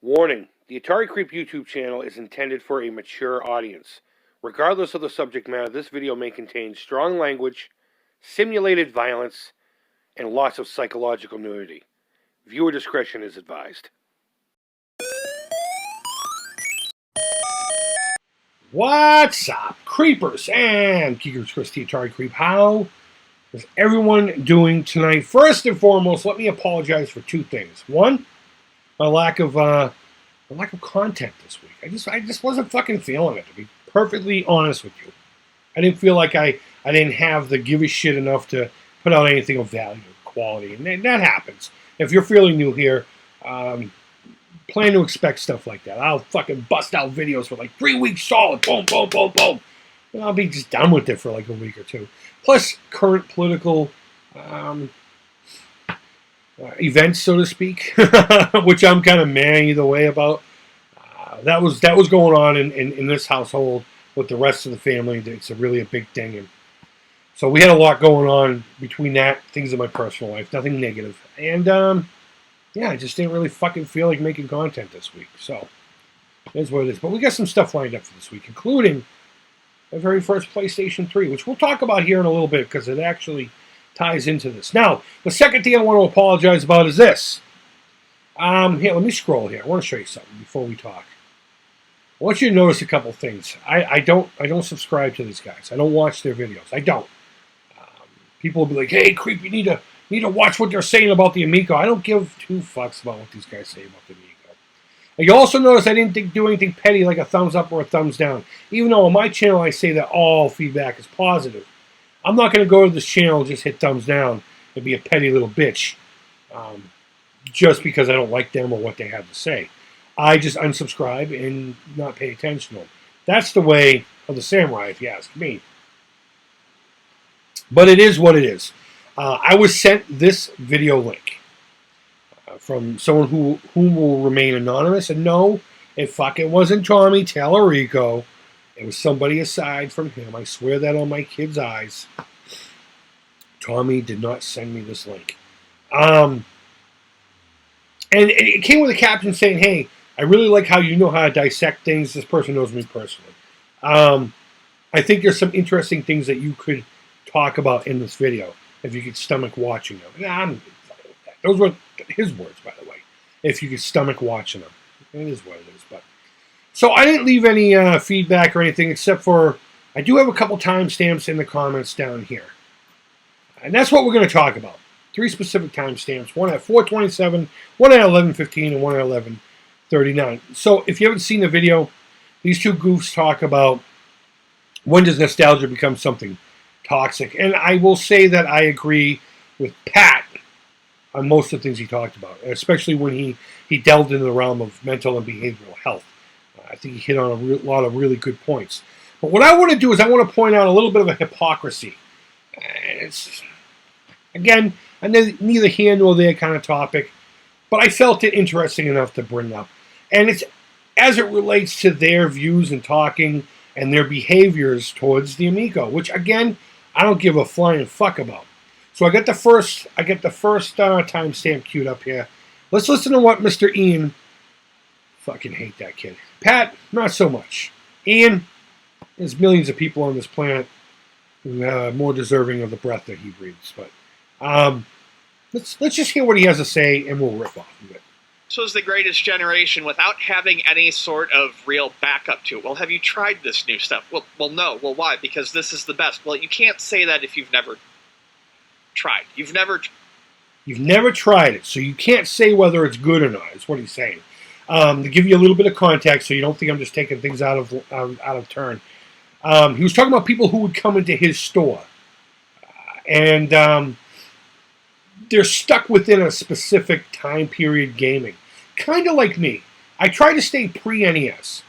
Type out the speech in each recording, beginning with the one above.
Warning: the Atari Creep YouTube channel is intended for a mature audience. Regardless of the subject matter, this video may contain strong language, simulated violence, and lots of psychological nudity. Viewer discretion is advised. What's up, creepers and geekers? Chris, the Atari Creep. How is everyone doing tonight? First and foremost, let me apologize for two things. One, my lack of content this week. I just wasn't fucking feeling it, to be perfectly honest with you. I didn't feel like I didn't have the give a shit enough to put out anything of value or quality, and that happens. If you're feeling new here, plan to expect stuff like that. I'll fucking bust out videos for like 3 weeks solid, boom, boom, boom, boom. And I'll be just done with it for like a week or two. Plus current political events, so to speak, which I'm kind of meh either way about. That was going on in this household with the rest of the family. It's really a big thing, and so we had a lot going on between that, things in my personal life, nothing negative, and yeah, I just didn't really fucking feel like making content this week. So that's what it is. But we got some stuff lined up for this week, including the very first PlayStation 3, which we'll talk about here in a little bit because it actually ties into this. Now, the second thing I want to apologize about is this. Here, let me scroll here. I want to show you something before we talk. I want you to notice a couple things. I don't subscribe to these guys. I don't watch their videos. I don't. People will be like, "Hey, Creep, you need to watch what they're saying about the Amico." I don't give two fucks about what these guys say about the Amico. And you also notice I didn't do anything petty like a thumbs up or a thumbs down. Even though on my channel I say that all feedback is positive. I'm not going to go to this channel and just hit thumbs down and be a petty little bitch just because I don't like them or what they have to say. I just unsubscribe and not pay attention to them. That's the way of the samurai, if you ask me. But it is what it is. I was sent this video link from someone who will remain anonymous. And no, it fucking wasn't Tommy Tallarico. It was somebody aside from him. I swear that on my kid's eyes. Tommy did not send me this link. And it came with a caption saying, "Hey, I really like how you know how to dissect things." This person knows me personally. I think there's some interesting things that you could talk about in this video if you could stomach watching them. Nah, I'm fine with that. Those were his words, by the way. If you could stomach watching them. It is what it is. But so I didn't leave any feedback or anything except for I do have a couple timestamps in the comments down here. And that's what we're going to talk about. 3 specific timestamps. One at 4:27, one at 11:15, and one at 11:39. So if you haven't seen the video, these two goofs talk about when does nostalgia become something toxic. And I will say that I agree with Pat on most of the things he talked about, especially when he delved into the realm of mental and behavioral health. I think he hit on a lot of really good points. But what I want to do is I want to point out a little bit of a hypocrisy. And it's, again, neither here nor there kind of topic, but I felt it interesting enough to bring up. And it's as it relates to their views and talking and their behaviors towards the Amico, which again, I don't give a flying fuck about. So I get the first timestamp queued up here. Let's listen to what Mr. Ian, fucking hate that kid. Pat, not so much. Ian, there's millions of people on this planet who are more deserving of the breath that he breathes. But let's just hear what he has to say, and we'll rip off of it. This was the greatest generation without having any sort of real backup to it. Well, have you tried this new stuff? Well, no. Well, why? Because this is the best. Well, you can't say that if you've never tried. You've never tried it, so you can't say whether it's good or not, is what he's saying. To give you a little bit of context so you don't think I'm just taking things out of turn. He was talking about people who would come into his store. And they're stuck within a specific time period gaming. Kind of like me. I try to stay pre-NES.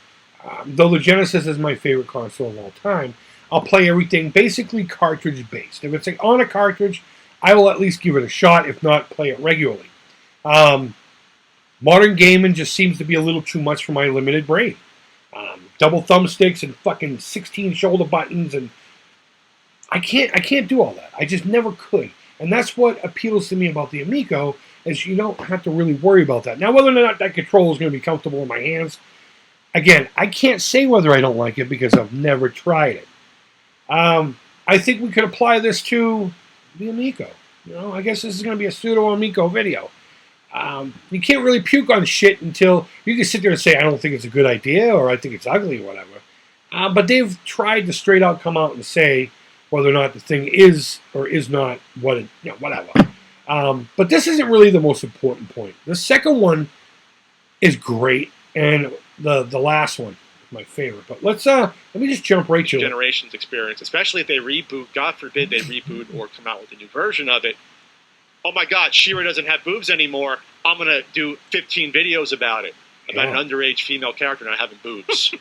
Though the Genesis is my favorite console of all time, I'll play everything basically cartridge-based. If it's like on a cartridge, I will at least give it a shot, if not play it regularly. Modern gaming just seems to be a little too much for my limited brain. Double thumbsticks and fucking 16 shoulder buttons, and I can't do all that. I just never could. And that's what appeals to me about the Amico, is you don't have to really worry about that. Now, whether or not that control is going to be comfortable in my hands, again, I can't say whether I don't like it because I've never tried it. I think we could apply this to the Amico. I guess this is going to be a pseudo Amico video. You can't really puke on shit until you can sit there and say, I don't think it's a good idea, or I think it's ugly, or whatever. But they've tried to straight out come out and say whether or not the thing is or is not what it, whatever. But this isn't really the most important point. The second one is great, and the last one is my favorite. But let me just jump right to it. Generations experience, especially if they reboot. God forbid they reboot or come out with a new version of it. Oh my God, She-Ra doesn't have boobs anymore. I'm gonna do 15 videos about it. About an underage female character not having boobs.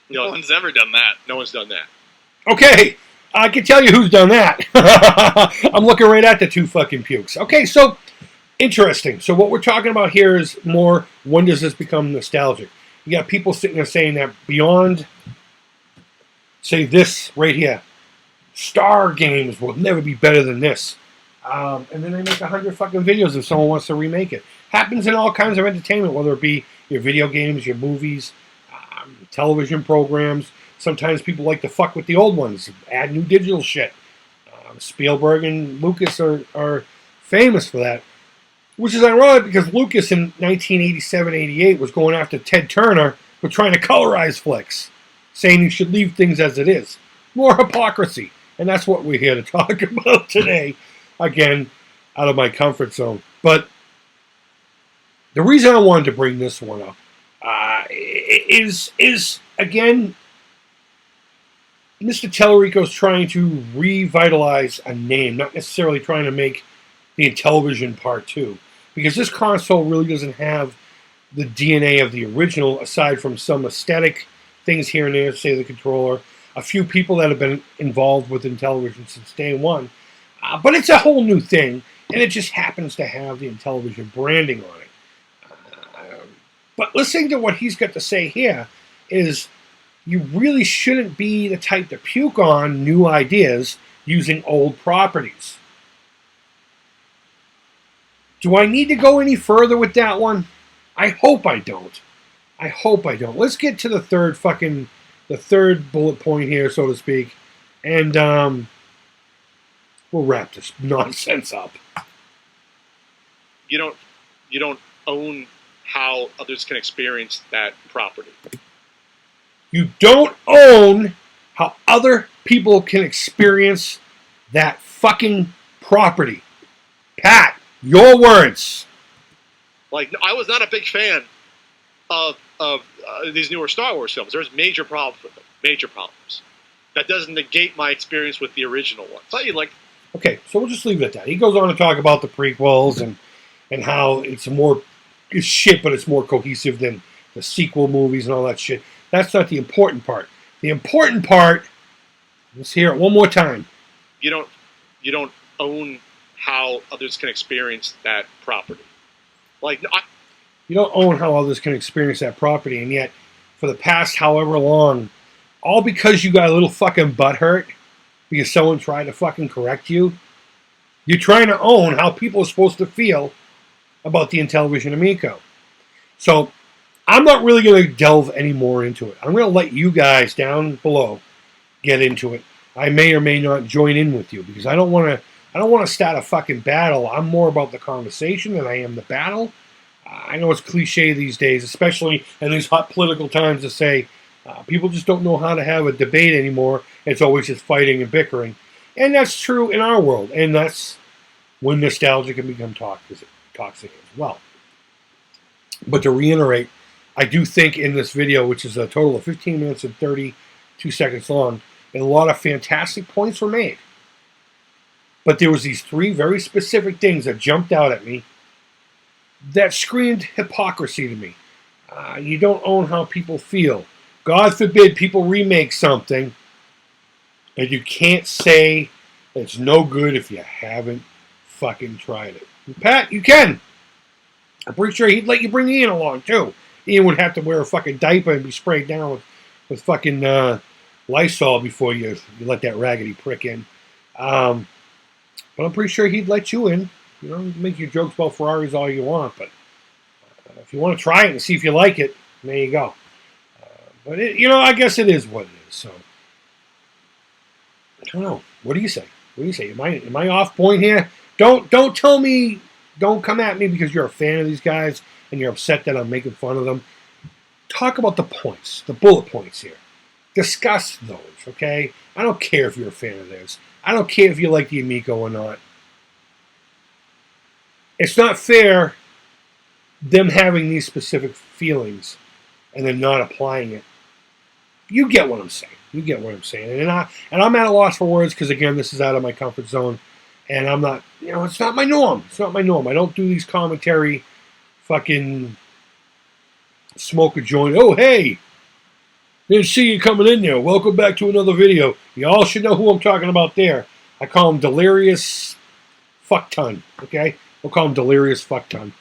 No one's ever done that. No one's done that. Okay, I can tell you who's done that. I'm looking right at the two fucking pukes. Okay, so interesting. So what we're talking about here is more, when does this become nostalgic? You got people sitting there saying that beyond, say this right here, Star games will never be better than this. And then they make 100 fucking videos if someone wants to remake it. Happens in all kinds of entertainment, whether it be your video games, your movies, television programs. Sometimes people like to fuck with the old ones, add new digital shit. Spielberg and Lucas are famous for that. Which is ironic because Lucas in 1987-88 was going after Ted Turner for trying to colorize flicks, saying you should leave things as it is. More hypocrisy. And that's what we're here to talk about today. Again, out of my comfort zone. But the reason I wanted to bring this one up is again, Mr. Tellerico's trying to revitalize a name, not necessarily trying to make the Intellivision Part 2. Because this console really doesn't have the DNA of the original, aside from some aesthetic things here and there, say the controller, a few people that have been involved with Intellivision since day one. But it's a whole new thing, and it just happens to have the Intellivision branding on it. But listening to what he's got to say here is you really shouldn't be the type to puke on new ideas using old properties. Do I need to go any further with that one? I hope I don't. I hope I don't. Let's get to the third bullet point here, so to speak, and we'll wrap this nonsense up. You don't own how others can experience that property. You don't own how other people can experience that fucking property. Pat, your words. Like, I was not a big fan of these newer Star Wars films. There's major problems with them. Major problems. That doesn't negate my experience with the original one. So you like. Okay, so we'll just leave it at that. He goes on to talk about the prequels and how it's shit, but it's more cohesive than the sequel movies and all that shit. That's not the important part. The important part, let's hear it one more time. You don't own how others can experience that property. Like, you don't own how others can experience that property, and yet, for the past however long, all because you got a little fucking butthurt because someone tried to fucking correct you, you're trying to own how people are supposed to feel about the Intellivision Amico. So, I'm not really going to delve any more into it. I'm going to let you guys down below get into it. I may or may not join in with you because I don't want to start a fucking battle. I'm more about the conversation than I am the battle. I know it's cliche these days, especially in these hot political times, to say people just don't know how to have a debate anymore. It's always just fighting and bickering. And that's true in our world. And that's when nostalgia can become toxic as well. But to reiterate, I do think in this video, which is a total of 15 minutes and 32 seconds long, a lot of fantastic points were made. But there was these three very specific things that jumped out at me that screamed hypocrisy to me. You don't own how people feel. God forbid people remake something, and you can't say it's no good if you haven't fucking tried it. And Pat, you can. I'm pretty sure he'd let you bring Ian along, too. Ian would have to wear a fucking diaper and be sprayed down with fucking Lysol before you let that raggedy prick in. But I'm pretty sure he'd let you in. You know, make your jokes about Ferraris all you want, but if you want to try it and see if you like it, there you go. But I guess it is what it is. So I don't know. What do you say? What do you say? Am I off point here? Don't tell me. Don't come at me because you're a fan of these guys and you're upset that I'm making fun of them. Talk about the points, the bullet points here. Discuss those, okay? I don't care if you're a fan of theirs. I don't care if you like the Amico or not. It's not fair them having these specific feelings and then not applying it. You get what I'm saying. You get what I'm saying. And I'm at a loss for words because, again, this is out of my comfort zone. And I'm not, it's not my norm. It's not my norm. I don't do these commentary fucking smoke a joint. Oh, hey, didn't see you coming in there. Welcome back to another video. You all should know who I'm talking about there. I call him Delirious Fuckton, okay? We'll call him Delirious Fuckton.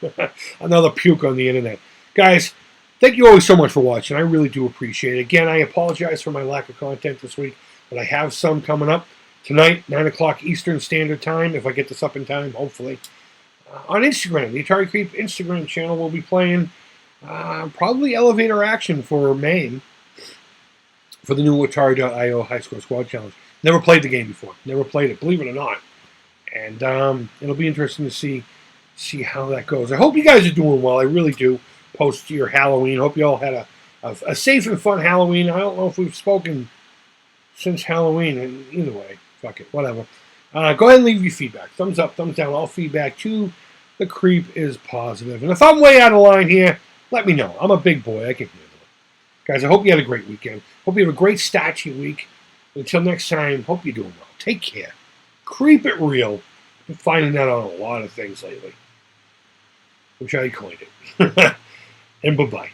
Another puke on the internet. Guys, thank you always so much for watching. I really do appreciate it. Again, I apologize for my lack of content this week, but I have some coming up. Tonight, 9 o'clock Eastern Standard Time, if I get this up in time, hopefully. On Instagram, the Atari Creep Instagram channel will be playing probably Elevator Action for Maine for the new Atari.io High Score Squad Challenge. Never played the game before. Never played it, believe it or not. And it'll be interesting to see how that goes. I hope you guys are doing well. I really do. Post your Halloween. Hope you all had a safe and fun Halloween. I don't know if we've spoken since Halloween. And either way, fuck it, whatever. Go ahead and leave your feedback. Thumbs up, thumbs down. All feedback to the Creep is positive. And if I'm way out of line here, let me know. I'm a big boy. I can handle it. Guys, I hope you had a great weekend. Hope you have a great start to your week. Until next time, hope you're doing well. Take care. Creep it real. I'm finding that on a lot of things lately. Which I coined it. And bye-bye.